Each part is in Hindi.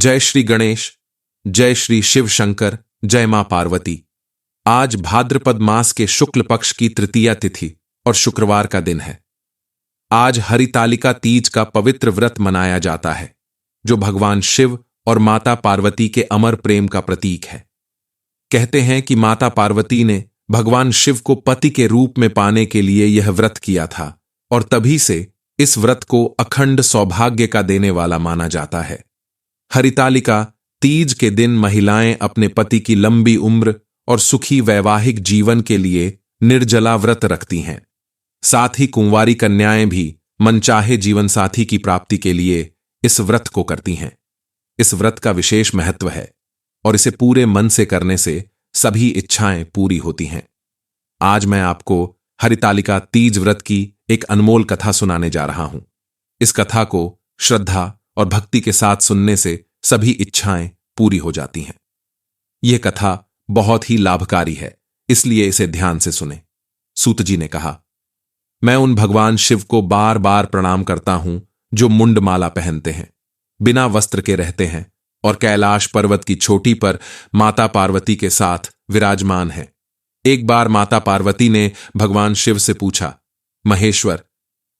जय श्री गणेश, जय श्री शिव शंकर, जय मां पार्वती। आज भाद्रपद मास के शुक्ल पक्ष की तृतीया तिथि और शुक्रवार का दिन है। आज हरितालिका तीज का पवित्र व्रत मनाया जाता है, जो भगवान शिव और माता पार्वती के अमर प्रेम का प्रतीक है। कहते हैं कि माता पार्वती ने भगवान शिव को पति के रूप में पाने के लिए यह व्रत किया था और तभी से इस व्रत को अखंड सौभाग्य का देने वाला माना जाता है। हरितालिका तीज के दिन महिलाएं अपने पति की लंबी उम्र और सुखी वैवाहिक जीवन के लिए निर्जला व्रत रखती हैं। साथ ही कुंवारी कन्याएं भी मनचाहे जीवन साथी की प्राप्ति के लिए इस व्रत को करती हैं। इस व्रत का विशेष महत्व है और इसे पूरे मन से करने से सभी इच्छाएं पूरी होती हैं। आज मैं आपको हरितालिका तीज व्रत की एक अनमोल कथा सुनाने जा रहा हूं। इस कथा को श्रद्धा और भक्ति के साथ सुनने से सभी इच्छाएं पूरी हो जाती हैं। यह कथा बहुत ही लाभकारी है, इसलिए इसे ध्यान से सुने। सूत जी ने कहा, मैं उन भगवान शिव को बार बार प्रणाम करता हूं जो मुंड माला पहनते हैं, बिना वस्त्र के रहते हैं और कैलाश पर्वत की चोटी पर माता पार्वती के साथ विराजमान हैं। एक बार माता पार्वती ने भगवान शिव से पूछा, महेश्वर,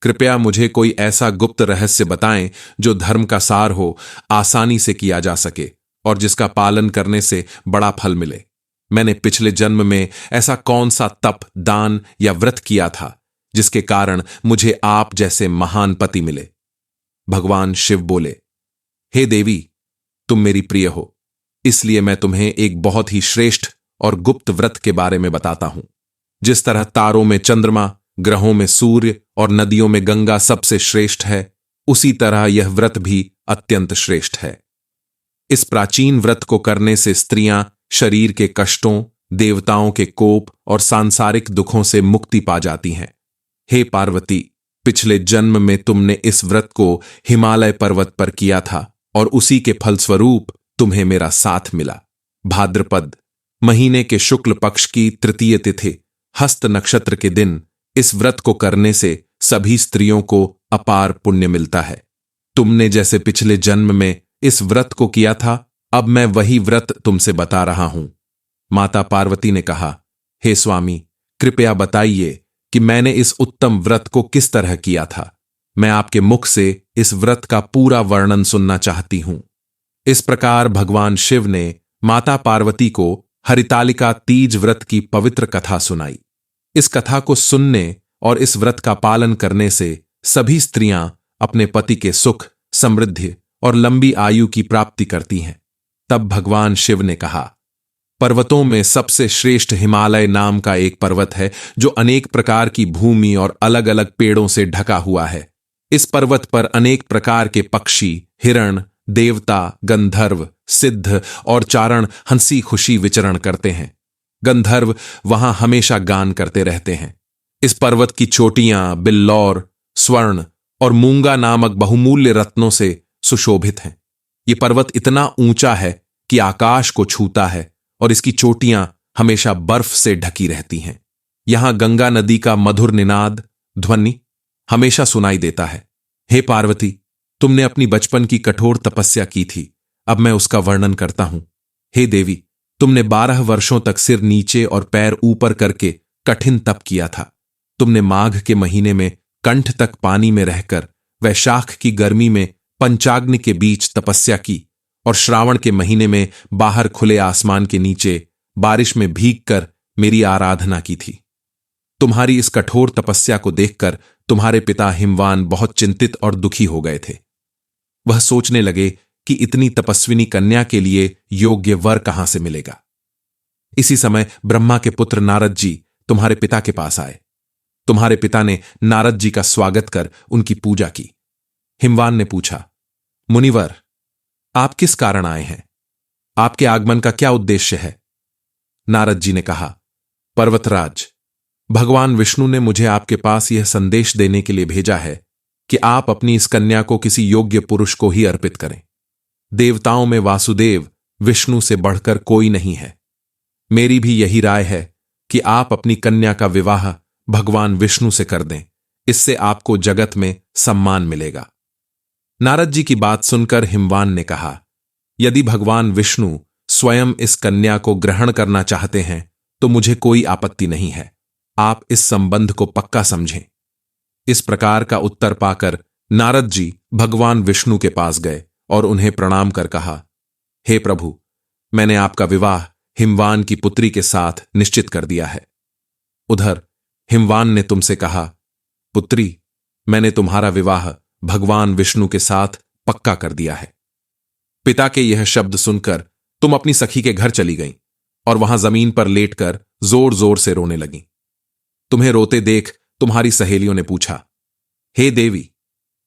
कृपया मुझे कोई ऐसा गुप्त रहस्य बताएं जो धर्म का सार हो, आसानी से किया जा सके और जिसका पालन करने से बड़ा फल मिले। मैंने पिछले जन्म में ऐसा कौन सा तप, दान या व्रत किया था जिसके कारण मुझे आप जैसे महान पति मिले। भगवान शिव बोले, हे देवी, तुम मेरी प्रिय हो, इसलिए मैं तुम्हें एक बहुत ही श्रेष्ठ और गुप्त व्रत के बारे में बताता हूं। जिस तरह तारों में चंद्रमा, ग्रहों में सूर्य और नदियों में गंगा सबसे श्रेष्ठ है, उसी तरह यह व्रत भी अत्यंत श्रेष्ठ है। इस प्राचीन व्रत को करने से स्त्रियां शरीर के कष्टों, देवताओं के कोप और सांसारिक दुखों से मुक्ति पा जाती हैं। हे पार्वती, पिछले जन्म में तुमने इस व्रत को हिमालय पर्वत पर किया था और उसी के फलस्वरूप तुम्हें मेरा साथ मिला। भाद्रपद महीने के शुक्ल पक्ष की तृतीय तिथि हस्त नक्षत्र के दिन इस व्रत को करने से सभी स्त्रियों को अपार पुण्य मिलता है। तुमने जैसे पिछले जन्म में इस व्रत को किया था, अब मैं वही व्रत तुमसे बता रहा हूं। माता पार्वती ने कहा, हे स्वामी, कृपया बताइए कि मैंने इस उत्तम व्रत को किस तरह किया था। मैं आपके मुख से इस व्रत का पूरा वर्णन सुनना चाहती हूं। इस प्रकार भगवान शिव ने माता पार्वती को हरितालिका तीज व्रत की पवित्र कथा सुनाई। इस कथा को सुनने और इस व्रत का पालन करने से सभी स्त्रियां अपने पति के सुख, समृद्धि और लंबी आयु की प्राप्ति करती हैं। तब भगवान शिव ने कहा, पर्वतों में सबसे श्रेष्ठ हिमालय नाम का एक पर्वत है जो अनेक प्रकार की भूमि और अलग अलग पेड़ों से ढका हुआ है। इस पर्वत पर अनेक प्रकार के पक्षी, हिरण, देवता, गंधर्व, सिद्ध और चारण हंसी खुशी विचरण करते हैं। गंधर्व वहां हमेशा गान करते रहते हैं। इस पर्वत की चोटियां बिल्लौर, स्वर्ण और मूंगा नामक बहुमूल्य रत्नों से सुशोभित हैं। ये पर्वत इतना ऊंचा है कि आकाश को छूता है और इसकी चोटियां हमेशा बर्फ से ढकी रहती हैं। यहां गंगा नदी का मधुर निनाद, ध्वनि हमेशा सुनाई देता है। हे पार्वती, तुमने अपनी बचपन की कठोर तपस्या की थी, अब मैं उसका वर्णन करता हूं। हे देवी, तुमने 12 वर्षों तक सिर नीचे और पैर ऊपर करके कठिन तप किया था। तुमने माघ के महीने में कंठ तक पानी में रहकर वैशाख की गर्मी में पंचाग्नि के बीच तपस्या की और श्रावण के महीने में बाहर खुले आसमान के नीचे बारिश में भीगकर मेरी आराधना की थी। तुम्हारी इस कठोर तपस्या को देखकर तुम्हारे पिता हिमवान बहुत चिंतित और दुखी हो गए थे। वह सोचने लगे कि इतनी तपस्विनी कन्या के लिए योग्य वर कहां से मिलेगा। इसी समय ब्रह्मा के पुत्र नारद जी तुम्हारे पिता के पास आए। तुम्हारे पिता ने नारद जी का स्वागत कर उनकी पूजा की। हिमवान ने पूछा, मुनिवर, आप किस कारण आए हैं? आपके आगमन का क्या उद्देश्य है? नारद जी ने कहा, पर्वतराज, भगवान विष्णु ने मुझे आपके पास यह संदेश देने के लिए भेजा है कि आप अपनी इस कन्या को किसी योग्य पुरुष को ही अर्पित करें। देवताओं में वासुदेव विष्णु से बढ़कर कोई नहीं है। मेरी भी यही राय है कि आप अपनी कन्या का विवाह भगवान विष्णु से कर दें, इससे आपको जगत में सम्मान मिलेगा। नारद जी की बात सुनकर हिमवान ने कहा, यदि भगवान विष्णु स्वयं इस कन्या को ग्रहण करना चाहते हैं तो मुझे कोई आपत्ति नहीं है। आप इस संबंध को पक्का समझें। इस प्रकार का उत्तर पाकर नारद जी भगवान विष्णु के पास गए और उन्हें प्रणाम कर कहा, हे प्रभु, मैंने आपका विवाह हिमवान की पुत्री के साथ निश्चित कर दिया है। उधर हिमवान ने तुमसे कहा, पुत्री, मैंने तुम्हारा विवाह भगवान विष्णु के साथ पक्का कर दिया है। पिता के यह शब्द सुनकर तुम अपनी सखी के घर चली गईं और वहां जमीन पर लेटकर जोर जोर से रोने लगीं। तुम्हें रोते देख तुम्हारी सहेलियों ने पूछा, हे देवी,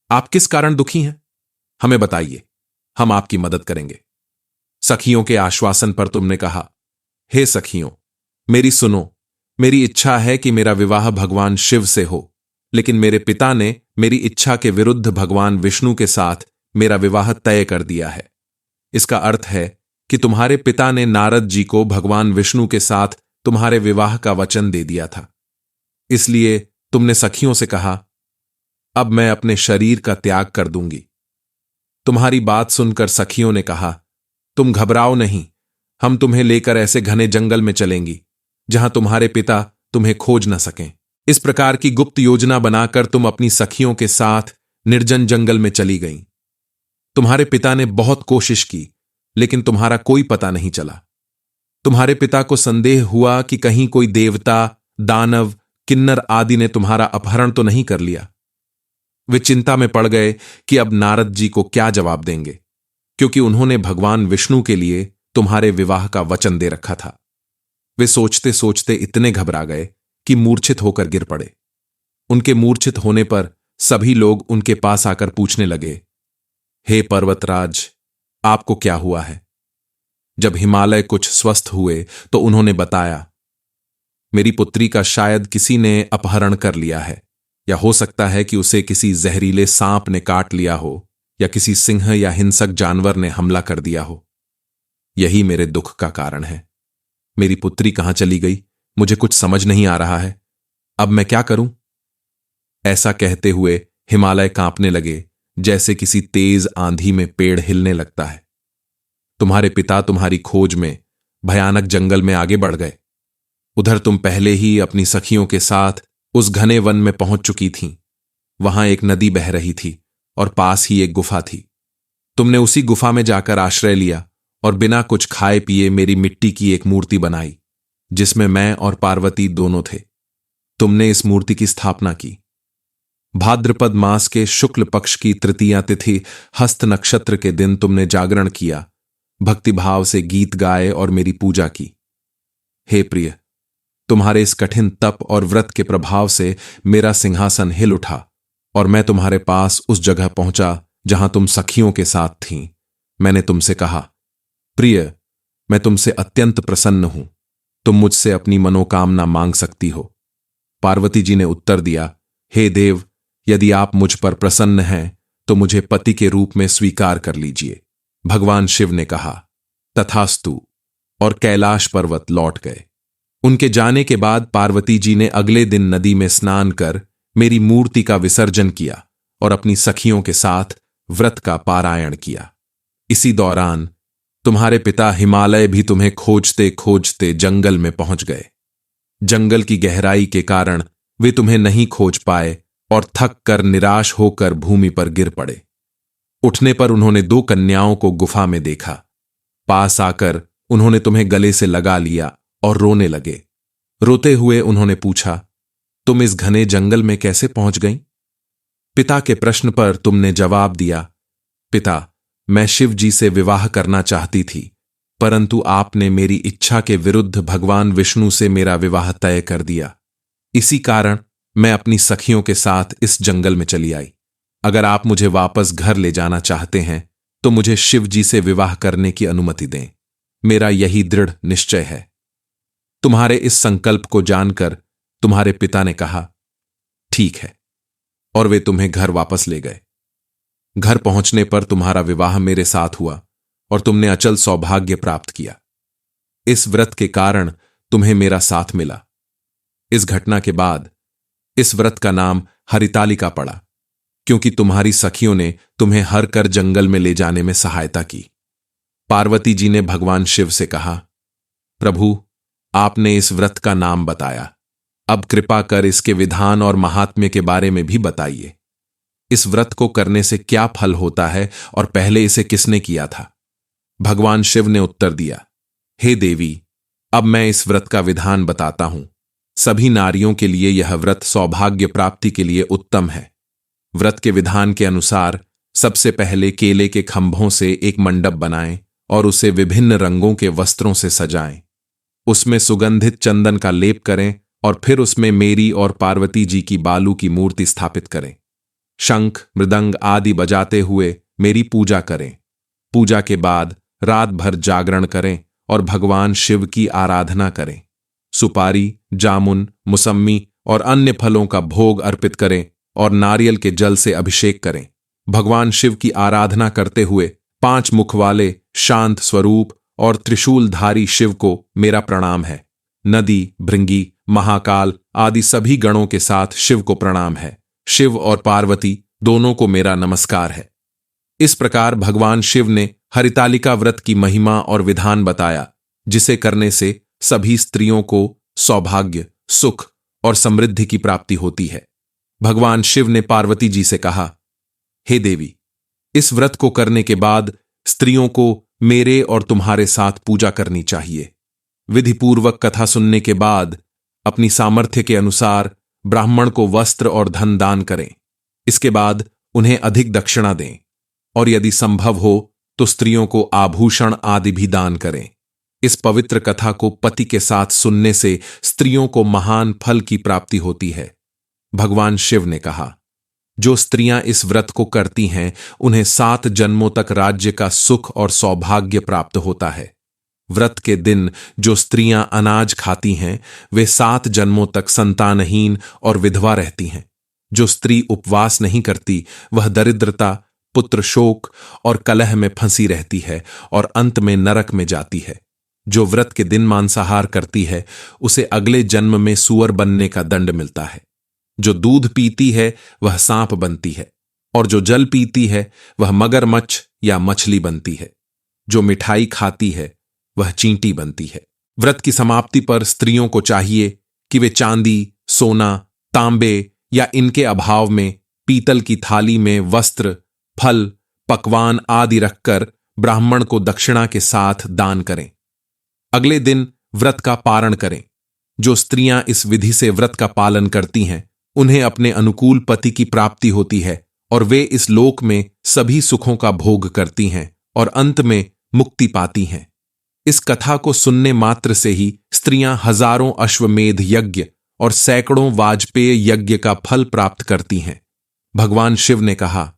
आप किस कारण दुखी हैं? हमें बताइए, हम आपकी मदद करेंगे। सखियों के आश्वासन पर तुमने कहा, हे सखियों, मेरी सुनो, मेरी इच्छा है कि मेरा विवाह भगवान शिव से हो, लेकिन मेरे पिता ने मेरी इच्छा के विरुद्ध भगवान विष्णु के साथ मेरा विवाह तय कर दिया है। इसका अर्थ है कि तुम्हारे पिता ने नारद जी को भगवान विष्णु के साथ तुम्हारे विवाह का वचन दे दिया था। इसलिए तुमने सखियों से कहा, अब मैं अपने शरीर का त्याग कर दूंगी। तुम्हारी बात सुनकर सखियों ने कहा, तुम घबराओ नहीं, हम तुम्हें लेकर ऐसे घने जंगल में चलेंगी जहां तुम्हारे पिता तुम्हें खोज न सकें। इस प्रकार की गुप्त योजना बनाकर तुम अपनी सखियों के साथ निर्जन जंगल में चली गईं। तुम्हारे पिता ने बहुत कोशिश की, लेकिन तुम्हारा कोई पता नहीं चला। तुम्हारे पिता को संदेह हुआ कि कहीं कोई देवता, दानव, किन्नर आदि ने तुम्हारा अपहरण तो नहीं कर लिया। वे चिंता में पड़ गए कि अब नारद जी को क्या जवाब देंगे, क्योंकि उन्होंने भगवान विष्णु के लिए तुम्हारे विवाह का वचन दे रखा था। वे सोचते सोचते इतने घबरा गए कि मूर्छित होकर गिर पड़े। उनके मूर्छित होने पर सभी लोग उनके पास आकर पूछने लगे, हे पर्वतराज, आपको क्या हुआ है? जब हिमालय कुछ स्वस्थ हुए तो उन्होंने बताया, मेरी पुत्री का शायद किसी ने अपहरण कर लिया है, या हो सकता है कि उसे किसी जहरीले सांप ने काट लिया हो, या किसी सिंह या हिंसक जानवर ने हमला कर दिया हो। यही मेरे दुख का कारण है। मेरी पुत्री कहां चली गई, मुझे कुछ समझ नहीं आ रहा है। अब मैं क्या करूं? ऐसा कहते हुए हिमालय कांपने लगे, जैसे किसी तेज आंधी में पेड़ हिलने लगता है। तुम्हारे पिता तुम्हारी खोज में भयानक जंगल में आगे बढ़ गए। उधर तुम पहले ही अपनी सखियों के साथ उस घने वन में पहुंच चुकी थीं। वहां एक नदी बह रही थी और पास ही एक गुफा थी। तुमने उसी गुफा में जाकर आश्रय लिया और बिना कुछ खाए पिए मेरी मिट्टी की एक मूर्ति बनाई, जिसमें मैं और पार्वती दोनों थे। तुमने इस मूर्ति की स्थापना की। भाद्रपद मास के शुक्ल पक्ष की तृतीया तिथि हस्त नक्षत्र के दिन तुमने जागरण किया, भक्तिभाव से गीत गाए और मेरी पूजा की। हे प्रिय, तुम्हारे इस कठिन तप और व्रत के प्रभाव से मेरा सिंहासन हिल उठा और मैं तुम्हारे पास उस जगह पहुंचा जहां तुम सखियों के साथ थीं। मैंने तुमसे कहा, प्रिय, मैं तुमसे अत्यंत प्रसन्न हूं, तुम मुझसे अपनी मनोकामना मांग सकती हो। पार्वती जी ने उत्तर दिया, हे देव, यदि आप मुझ पर प्रसन्न हैं तो मुझे पति के रूप में स्वीकार कर लीजिए। भगवान शिव ने कहा, तथास्तु, और कैलाश पर्वत लौट गए। उनके जाने के बाद पार्वती जी ने अगले दिन नदी में स्नान कर मेरी मूर्ति का विसर्जन किया और अपनी सखियों के साथ व्रत का पारायण किया। इसी दौरान तुम्हारे पिता हिमालय भी तुम्हें खोजते खोजते जंगल में पहुंच गए। जंगल की गहराई के कारण वे तुम्हें नहीं खोज पाए और थक कर निराश होकर भूमि पर गिर पड़े। उठने पर उन्होंने 2 कन्याओं को गुफा में देखा। पास आकर उन्होंने तुम्हें गले से लगा लिया और रोने लगे। रोते हुए उन्होंने पूछा, तुम इस घने जंगल में कैसे पहुंच गईं? पिता के प्रश्न पर तुमने जवाब दिया, पिता, मैं शिव जी से विवाह करना चाहती थी, परंतु आपने मेरी इच्छा के विरुद्ध भगवान विष्णु से मेरा विवाह तय कर दिया। इसी कारण मैं अपनी सखियों के साथ इस जंगल में चली आई। अगर आप मुझे वापस घर ले जाना चाहते हैं तो मुझे शिव जी से विवाह करने की अनुमति दें। मेरा यही दृढ़ निश्चय है। तुम्हारे इस संकल्प को जानकर तुम्हारे पिता ने कहा, ठीक है, और वे तुम्हें घर वापस ले गए। घर पहुंचने पर तुम्हारा विवाह मेरे साथ हुआ और तुमने अचल सौभाग्य प्राप्त किया। इस व्रत के कारण तुम्हें मेरा साथ मिला। इस घटना के बाद इस व्रत का नाम हरितालिका पड़ा, क्योंकि तुम्हारी सखियों ने तुम्हें हर कर जंगल में ले जाने में सहायता की। पार्वती जी ने भगवान शिव से कहा, प्रभु, आपने इस व्रत का नाम बताया, अब कृपा कर इसके विधान और महात्म्य के बारे में भी बताइए। इस व्रत को करने से क्या फल होता है और पहले इसे किसने किया था? भगवान शिव ने उत्तर दिया, हे देवी, अब मैं इस व्रत का विधान बताता हूं। सभी नारियों के लिए यह व्रत सौभाग्य प्राप्ति के लिए उत्तम है। व्रत के विधान के अनुसार सबसे पहले केले के खंभों से एक मंडप बनाएं और उसे विभिन्न रंगों के वस्त्रों से सजाएं। उसमें सुगंधित चंदन का लेप करें और फिर उसमें मेरी और पार्वती जी की बालू की मूर्ति स्थापित करें। शंख, मृदंग आदि बजाते हुए मेरी पूजा करें। पूजा के बाद रात भर जागरण करें और भगवान शिव की आराधना करें। सुपारी, जामुन, मुसम्मी और अन्य फलों का भोग अर्पित करें और नारियल के जल से अभिषेक करें। भगवान शिव की आराधना करते हुए 5 मुख वाले शांत स्वरूप और त्रिशूलधारी शिव को मेरा प्रणाम है। नदी, भृंगी, महाकाल आदि सभी गणों के साथ शिव को प्रणाम है। शिव और पार्वती दोनों को मेरा नमस्कार है। इस प्रकार भगवान शिव ने हरितालिका व्रत की महिमा और विधान बताया, जिसे करने से सभी स्त्रियों को सौभाग्य, सुख और समृद्धि की प्राप्ति होती है। भगवान शिव ने पार्वती जी से कहा, हे देवी, इस व्रत को करने के बाद स्त्रियों को मेरे और तुम्हारे साथ पूजा करनी चाहिए। विधिपूर्वक कथा सुनने के बाद अपनी सामर्थ्य के अनुसार ब्राह्मण को वस्त्र और धन दान करें। इसके बाद उन्हें अधिक दक्षिणा दें और यदि संभव हो तो स्त्रियों को आभूषण आदि भी दान करें। इस पवित्र कथा को पति के साथ सुनने से स्त्रियों को महान फल की प्राप्ति होती है। भगवान शिव ने कहा, जो स्त्रियां इस व्रत को करती हैं उन्हें 7 जन्मों तक राज्य का सुख और सौभाग्य प्राप्त होता है। व्रत के दिन जो स्त्रियां अनाज खाती हैं वे 7 जन्मों तक संतानहीन और विधवा रहती हैं। जो स्त्री उपवास नहीं करती वह दरिद्रता, पुत्र शोक और कलह में फंसी रहती है और अंत में नरक में जाती है। जो व्रत के दिन मांसाहार करती है उसे अगले जन्म में सूअर बनने का दंड मिलता है। जो दूध पीती है वह सांप बनती है और जो जल पीती है वह मगरमच्छ या मछली बनती है। जो मिठाई खाती है वह चींटी बनती है। व्रत की समाप्ति पर स्त्रियों को चाहिए कि वे चांदी, सोना, तांबे या इनके अभाव में पीतल की थाली में वस्त्र, फल, पकवान आदि रखकर ब्राह्मण को दक्षिणा के साथ दान करें। अगले दिन व्रत का पारण करें। जो स्त्रियां इस विधि से व्रत का पालन करती हैं उन्हें अपने अनुकूल पति की प्राप्ति होती है और वे इस लोक में सभी सुखों का भोग करती हैं और अंत में मुक्ति पाती हैं। इस कथा को सुनने मात्र से ही स्त्रियां हजारों अश्वमेध यज्ञ और सैकड़ों वाजपेय यज्ञ का फल प्राप्त करती हैं। भगवान शिव ने कहा,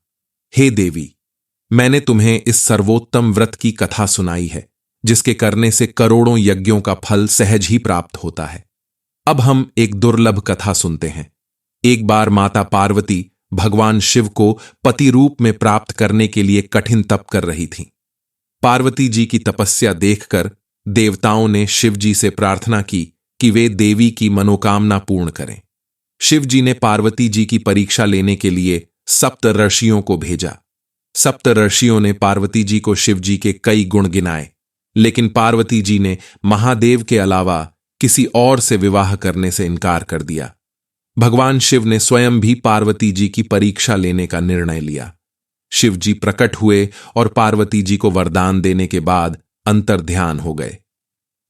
हे देवी, मैंने तुम्हें इस सर्वोत्तम व्रत की कथा सुनाई है, जिसके करने से करोड़ों यज्ञों का फल सहज ही प्राप्त होता है। अब हम एक दुर्लभ कथा सुनते हैं। एक बार माता पार्वती भगवान शिव को पति रूप में प्राप्त करने के लिए कठिन तप कर रही थीं। पार्वती जी की तपस्या देखकर देवताओं ने शिव जी से प्रार्थना की कि वे देवी की मनोकामना पूर्ण करें। शिव जी ने पार्वती जी की परीक्षा लेने के लिए सप्तऋषियों को भेजा। सप्तऋषियों ने पार्वती जी को शिव जी के कई गुण गिनाए, लेकिन पार्वती जी ने महादेव के अलावा किसी और से विवाह करने से इनकार कर दिया। भगवान शिव ने स्वयं भी पार्वती जी की परीक्षा लेने का निर्णय लिया। शिव जी प्रकट हुए और पार्वती जी को वरदान देने के बाद अंतर्ध्यान हो गए।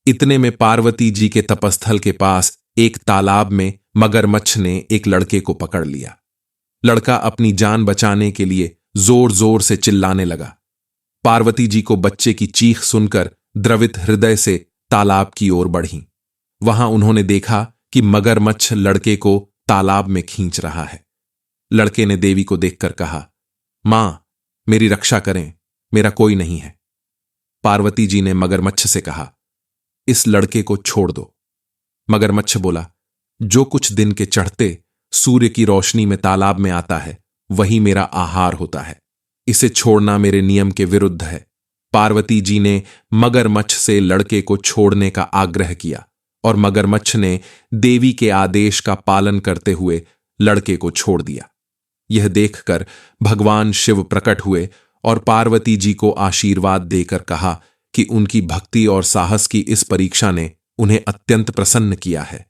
इतने में पार्वती जी के तपस्थल के पास एक तालाब में मगरमच्छ ने एक लड़के को पकड़ लिया। लड़का अपनी जान बचाने के लिए जोर जोर से चिल्लाने लगा। पार्वती जी को बच्चे की चीख सुनकर द्रवित हृदय से तालाब की ओर बढ़ीं। वहां उन्होंने देखा कि मगरमच्छ लड़के को तालाब में खींच रहा है। लड़के ने देवी को देखकर कहा, मां, मेरी रक्षा करें, मेरा कोई नहीं है। पार्वती जी ने मगरमच्छ से कहा, इस लड़के को छोड़ दो। मगरमच्छ बोला, जो कुछ दिन के चढ़ते सूर्य की रोशनी में तालाब में आता है वही मेरा आहार होता है। इसे छोड़ना मेरे नियम के विरुद्ध है। पार्वती जी ने मगरमच्छ से लड़के को छोड़ने का आग्रह किया और मगरमच्छ ने देवी के आदेश का पालन करते हुए लड़के को छोड़ दिया। यह देखकर भगवान शिव प्रकट हुए और पार्वती जी को आशीर्वाद देकर कहा कि उनकी भक्ति और साहस की इस परीक्षा ने उन्हें अत्यंत प्रसन्न किया है।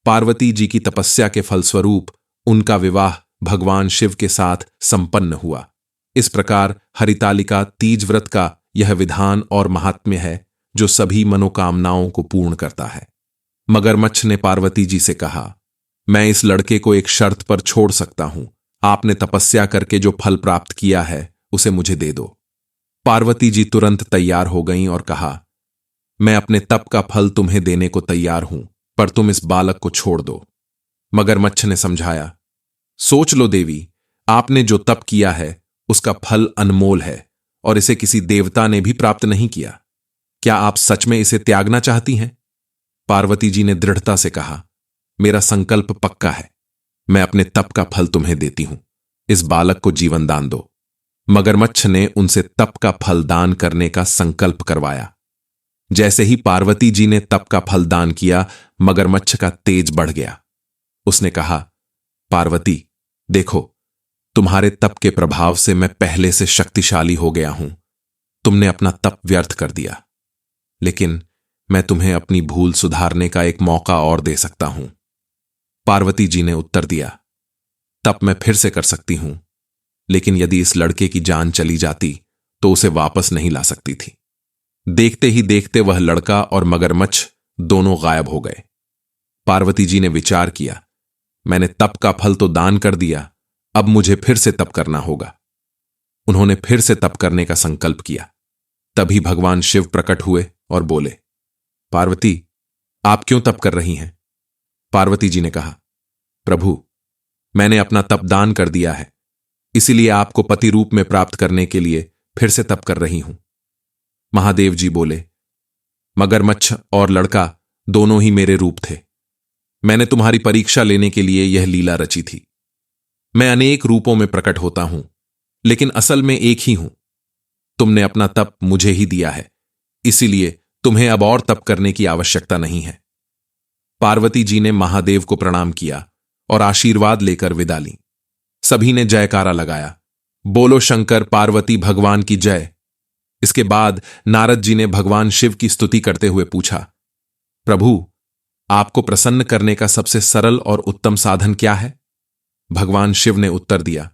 पार्वती जी की तपस्या के फलस्वरूप उनका विवाह भगवान शिव के साथ संपन्न हुआ। इस प्रकार हरितालिका तीज व्रत का यह विधान और महात्म्य है जो सभी मनोकामनाओं को पूर्ण करता है। मगरमच्छ ने पार्वती जी से कहा, मैं इस लड़के को एक शर्त पर छोड़ सकता हूं। आपने तपस्या करके जो फल प्राप्त किया है उसे मुझे दे दो। पार्वती जी तुरंत तैयार हो गईं और कहा, मैं अपने तप का फल तुम्हें देने को तैयार हूं, पर तुम इस बालक को छोड़ दो। मगरमच्छ ने समझाया, सोच लो देवी, आपने जो तप किया है उसका फल अनमोल है और इसे किसी देवता ने भी प्राप्त नहीं किया। क्या आप सच में इसे त्यागना चाहती हैं? पार्वती जी ने दृढ़ता से कहा, मेरा संकल्प पक्का है। मैं अपने तप का फल तुम्हें देती हूं। इस बालक को जीवन दान दो। मगरमच्छ ने उनसे तप का फल दान करने का संकल्प करवाया। जैसे ही पार्वती जी ने तप का फल दान किया, मगरमच्छ का तेज बढ़ गया। उसने कहा, पार्वती देखो, तुम्हारे तप के प्रभाव से मैं पहले से शक्तिशाली हो गया हूं। तुमने अपना तप व्यर्थ कर दिया, लेकिन मैं तुम्हें अपनी भूल सुधारने का एक मौका और दे सकता हूं। पार्वती जी ने उत्तर दिया, तप मैं फिर से कर सकती हूं, लेकिन यदि इस लड़के की जान चली जाती तो उसे वापस नहीं ला सकती थी। देखते ही देखते वह लड़का और मगरमच्छ दोनों गायब हो गए। पार्वती जी ने विचार किया, मैंने तप का फल तो दान कर दिया, अब मुझे फिर से तप करना होगा। उन्होंने फिर से तप करने का संकल्प किया। तभी भगवान शिव प्रकट हुए और बोले, पार्वती, आप क्यों तप कर रही हैं? पार्वती जी ने कहा, प्रभु, मैंने अपना तप दान कर दिया है, इसीलिए आपको पति रूप में प्राप्त करने के लिए फिर से तप कर रही हूं। महादेव जी बोले, मगरमच्छ और लड़का दोनों ही मेरे रूप थे। मैंने तुम्हारी परीक्षा लेने के लिए यह लीला रची थी। मैं अनेक रूपों में प्रकट होता हूं, लेकिन असल में एक ही हूं। तुमने अपना तप मुझे ही दिया है, इसीलिए तुम्हें अब और तप करने की आवश्यकता नहीं है। पार्वती जी ने महादेव को प्रणाम किया और आशीर्वाद लेकर विदा ली। सभी ने जयकारा लगाया, बोलो शंकर पार्वती भगवान की जय। इसके बाद नारद जी ने भगवान शिव की स्तुति करते हुए पूछा, प्रभु, आपको प्रसन्न करने का सबसे सरल और उत्तम साधन क्या है? भगवान शिव ने उत्तर दिया,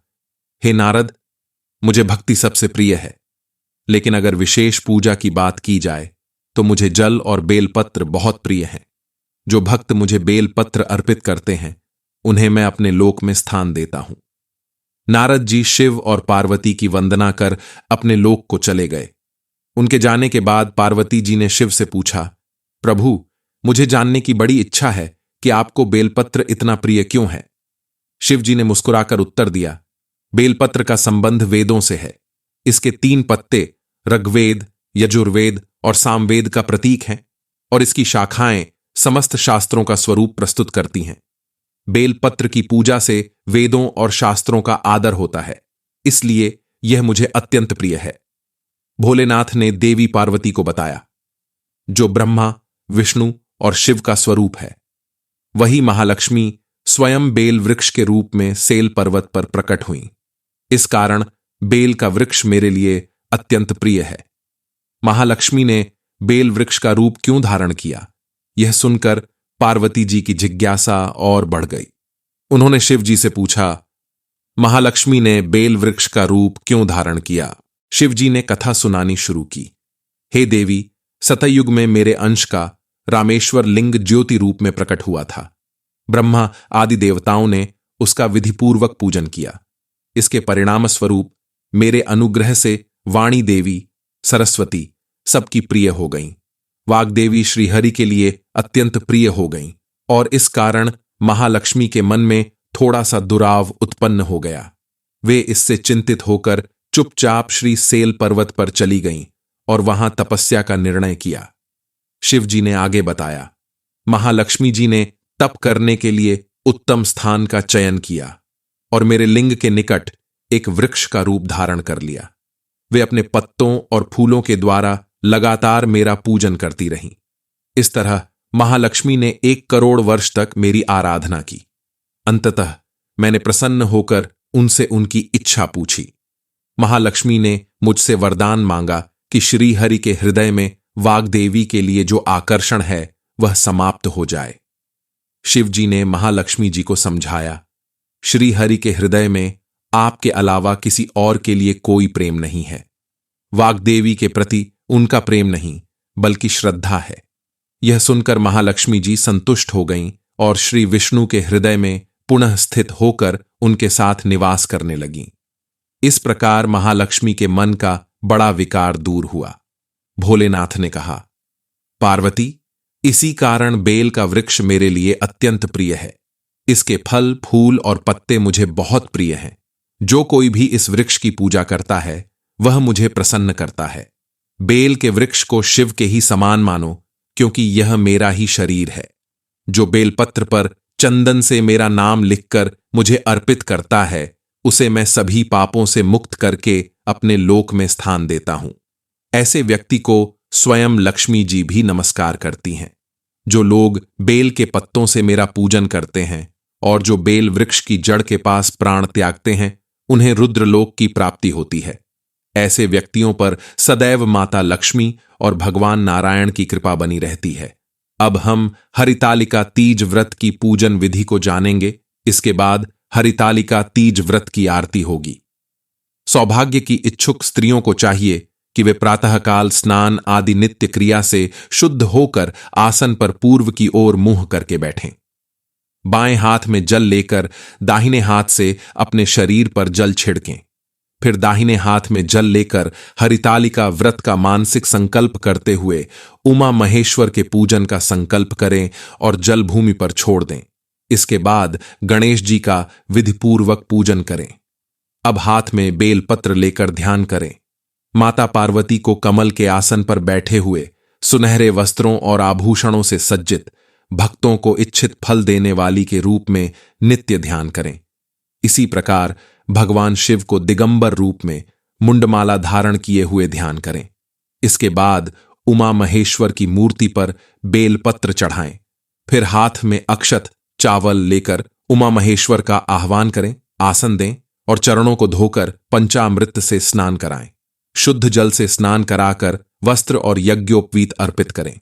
हे नारद, मुझे भक्ति सबसे प्रिय है, लेकिन अगर विशेष पूजा की बात की जाए तो मुझे जल और बेलपत्र बहुत प्रिय हैं। जो भक्त मुझे बेलपत्र अर्पित करते हैं उन्हें मैं अपने लोक में स्थान देता हूं। नारद जी शिव और पार्वती की वंदना कर अपने लोक को चले गए। उनके जाने के बाद पार्वती जी ने शिव से पूछा, प्रभु, मुझे जानने की बड़ी इच्छा है कि आपको बेलपत्र इतना प्रिय क्यों है? शिव जी ने मुस्कुराकर उत्तर दिया, बेलपत्र का संबंध वेदों से है। इसके 3 पत्ते ऋग्वेद, यजुर्वेद और सामवेद का प्रतीक हैं और इसकी शाखाएं समस्त शास्त्रों का स्वरूप प्रस्तुत करती हैं। बेलपत्र की पूजा से वेदों और शास्त्रों का आदर होता है, इसलिए यह मुझे अत्यंत प्रिय है। भोलेनाथ ने देवी पार्वती को बताया, जो ब्रह्मा, विष्णु और शिव का स्वरूप है, वही महालक्ष्मी स्वयं बेल वृक्ष के रूप में सेल पर्वत पर प्रकट हुई। इस कारण बेल का वृक्ष मेरे लिए अत्यंत प्रिय है। महालक्ष्मी ने बेल वृक्ष का रूप क्यों धारण किया, यह सुनकर पार्वती जी की जिज्ञासा और बढ़ गई। उन्होंने शिव जी से पूछा, महालक्ष्मी ने बेल वृक्ष का रूप क्यों धारण किया? शिव जी ने कथा सुनानी शुरू की। हे देवी, सतयुग में मेरे अंश का रामेश्वर लिंग ज्योति रूप में प्रकट हुआ था। ब्रह्मा आदि देवताओं ने उसका विधिपूर्वक पूजन किया। इसके परिणाम स्वरूप मेरे अनुग्रह से वाणी देवी, सरस्वती सबकी प्रिय हो गईं। वाग्देवी श्रीहरि के लिए अत्यंत प्रिय हो गईं और इस कारण महालक्ष्मी के मन में थोड़ा सा दुराव उत्पन्न हो गया। वे इससे चिंतित होकर चुपचाप श्री सेल पर्वत पर चली गईं और वहां तपस्या का निर्णय किया। शिव जी ने आगे बताया, महालक्ष्मी जी ने तप करने के लिए उत्तम स्थान का चयन किया और मेरे लिंग के निकट एक वृक्ष का रूप धारण कर लिया। वे अपने पत्तों और फूलों के द्वारा लगातार मेरा पूजन करती रहीं। इस तरह महालक्ष्मी ने 1 करोड़ वर्ष तक मेरी आराधना की। अंततः मैंने प्रसन्न होकर उनसे उनकी इच्छा पूछी। महालक्ष्मी ने मुझसे वरदान मांगा कि श्रीहरि के हृदय में वाग्देवी के लिए जो आकर्षण है वह समाप्त हो जाए। शिवजी ने महालक्ष्मी जी को समझाया, श्रीहरि के हृदय में आपके अलावा किसी और के लिए कोई प्रेम नहीं है। वाग्देवी के प्रति उनका प्रेम नहीं बल्कि श्रद्धा है। यह सुनकर महालक्ष्मी जी संतुष्ट हो गईं और श्री विष्णु के हृदय में पुनः स्थित होकर उनके साथ निवास करने लगीं। इस प्रकार महालक्ष्मी के मन का बड़ा विकार दूर हुआ। भोलेनाथ ने कहा, पार्वती, इसी कारण बेल का वृक्ष मेरे लिए अत्यंत प्रिय है। इसके फल, फूल और पत्ते मुझे बहुत प्रिय हैं। जो कोई भी इस वृक्ष की पूजा करता है वह मुझे प्रसन्न करता है। बेल के वृक्ष को शिव के ही समान मानो, क्योंकि यह मेरा ही शरीर है। जो बेलपत्र पर चंदन से मेरा नाम लिखकर मुझे अर्पित करता है उसे मैं सभी पापों से मुक्त करके अपने लोक में स्थान देता हूं। ऐसे व्यक्ति को स्वयं लक्ष्मी जी भी नमस्कार करती हैं। जो लोग बेल के पत्तों से मेरा पूजन करते हैं और जो बेल वृक्ष की जड़ के पास प्राण त्यागते हैं उन्हें रुद्रलोक की प्राप्ति होती है। ऐसे व्यक्तियों पर सदैव माता लक्ष्मी और भगवान नारायण की कृपा बनी रहती है। अब हम हरितालिका तीज व्रत की पूजन विधि को जानेंगे। इसके बाद हरितालिका तीज व्रत की आरती होगी। सौभाग्य की इच्छुक स्त्रियों को चाहिए कि वे प्रातःकाल स्नान आदि नित्य क्रिया से शुद्ध होकर आसन पर पूर्व की ओर मुंह करके बैठें। बाएं हाथ में जल लेकर दाहिने हाथ से अपने शरीर पर जल छिड़कें। फिर दाहिने हाथ में जल लेकर हरितालिका व्रत का मानसिक संकल्प करते हुए उमा महेश्वर के पूजन का संकल्प करें और जल भूमि पर छोड़ दें। इसके बाद गणेश जी का विधिपूर्वक पूजन करें। अब हाथ में बेलपत्र लेकर ध्यान करें। माता पार्वती को कमल के आसन पर बैठे हुए सुनहरे वस्त्रों और आभूषणों से सज्जित भक्तों को इच्छित फल देने वाली के रूप में नित्य ध्यान करें। इसी प्रकार भगवान शिव को दिगंबर रूप में मुंडमाला धारण किए हुए ध्यान करें। इसके बाद उमा महेश्वर की मूर्ति पर बेलपत्र चढ़ाएं। फिर हाथ में अक्षत चावल लेकर उमा महेश्वर का आह्वान करें, आसन दें और चरणों को धोकर पंचामृत से स्नान कराएं। शुद्ध जल से स्नान कराकर वस्त्र और यज्ञोपवीत अर्पित करें।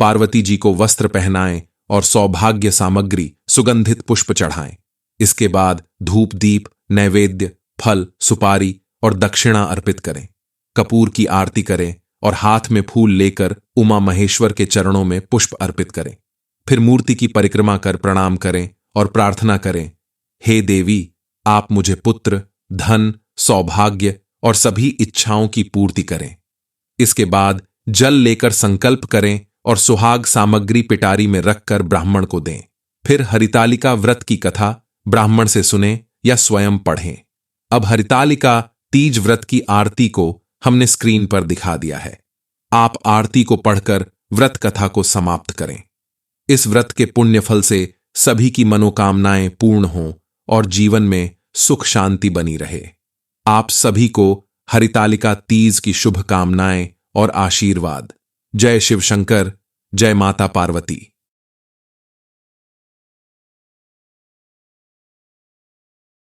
पार्वती जी को वस्त्र पहनाएं और सौभाग्य सामग्री सुगंधित पुष्प चढ़ाएं। इसके बाद धूप दीप नैवेद्य फल सुपारी और दक्षिणा अर्पित करें। कपूर की आरती करें और हाथ में फूल लेकर उमा महेश्वर के चरणों में पुष्प अर्पित करें। फिर मूर्ति की परिक्रमा कर प्रणाम करें और प्रार्थना करें, हे देवी, आप मुझे पुत्र, धन, सौभाग्य और सभी इच्छाओं की पूर्ति करें। इसके बाद जल लेकर संकल्प करें और सुहाग सामग्री पिटारी में रखकर ब्राह्मण को दें। फिर हरितालिका व्रत की कथा ब्राह्मण से सुने या स्वयं पढ़ें। अब हरितालिका तीज व्रत की आरती को हमने स्क्रीन पर दिखा दिया है। आप आरती को पढ़कर व्रत कथा को समाप्त करें। इस व्रत के पुण्य फल से सभी की मनोकामनाएं पूर्ण हों और जीवन में सुख शांति बनी रहे। आप सभी को हरितालिका तीज की शुभकामनाएं और आशीर्वाद। जय शिव शंकर, जय माता पार्वती।